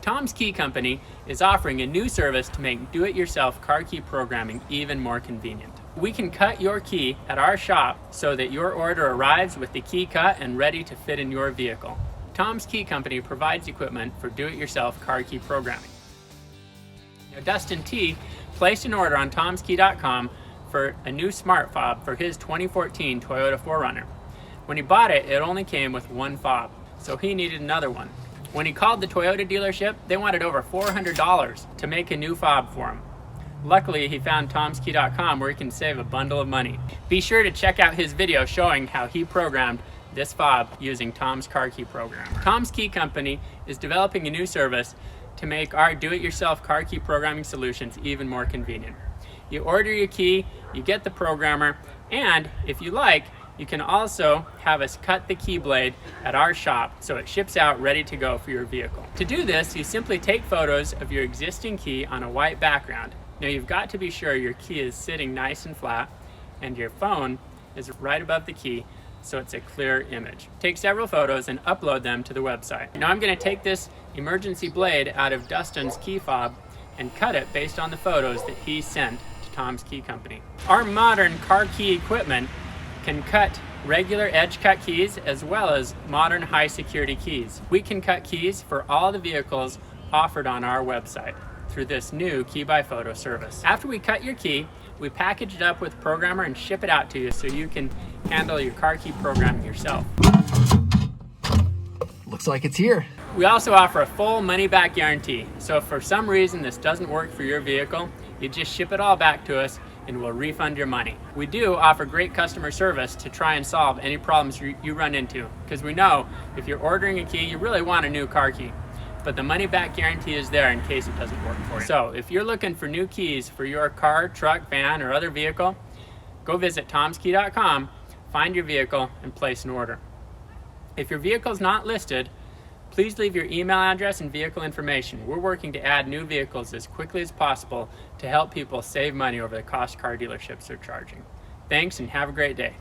Tom's Key Company is offering a new service to make do-it-yourself car key programming even more convenient. We can cut your key at our shop so that your order arrives with the key cut and ready to fit in your vehicle. Tom's Key Company provides equipment for do-it-yourself car key programming. Now, Dustin T. placed an order on tomskey.com for a new smart fob for his 2014 Toyota 4Runner. When he bought it, it only came with one fob, so he needed another one. When he called the Toyota dealership, they wanted over $400 to make a new fob for him. Luckily, he found tomskey.com where he can save a bundle of money. Be sure to check out his video showing how he programmed this fob using Tom's Car Key Programmer. Tom's Key Company is developing a new service to make our do-it-yourself car key programming solutions even more convenient. You order your key, you get the programmer, and if you like, you can also have us cut the key blade at our shop so it ships out ready to go for your vehicle. To do this, you simply take photos of your existing key on a white background. Now you've got to be sure your key is sitting nice and flat and your phone is right above the key so it's a clear image. Take several photos and upload them to the website. Now I'm going to take this emergency blade out of Dustin's key fob and cut it based on the photos that he sent to Tom's Key Company. Our modern car key equipment can cut regular edge cut keys as well as modern high security keys. We can cut keys for all the vehicles offered on our website through this new key by photo service. After we cut your key, we package it up with programmer and ship it out to you so you can handle your car key programming yourself. Looks like it's here. We also offer a full money back guarantee. So if for some reason this doesn't work for your vehicle, you just ship it all back to us and we'll refund your money. We do offer great customer service to try and solve any problems you run into, because we know if you're ordering a key, you really want a new car key, but the money back guarantee is there in case it doesn't work for you. So if you're looking for new keys for your car, truck, van, or other vehicle, go visit tomskey.com, find your vehicle, and place an order. If your vehicle's not listed, please leave your email address and vehicle information. We're working to add new vehicles as quickly as possible to help people save money over the cost car dealerships are charging. Thanks and have a great day.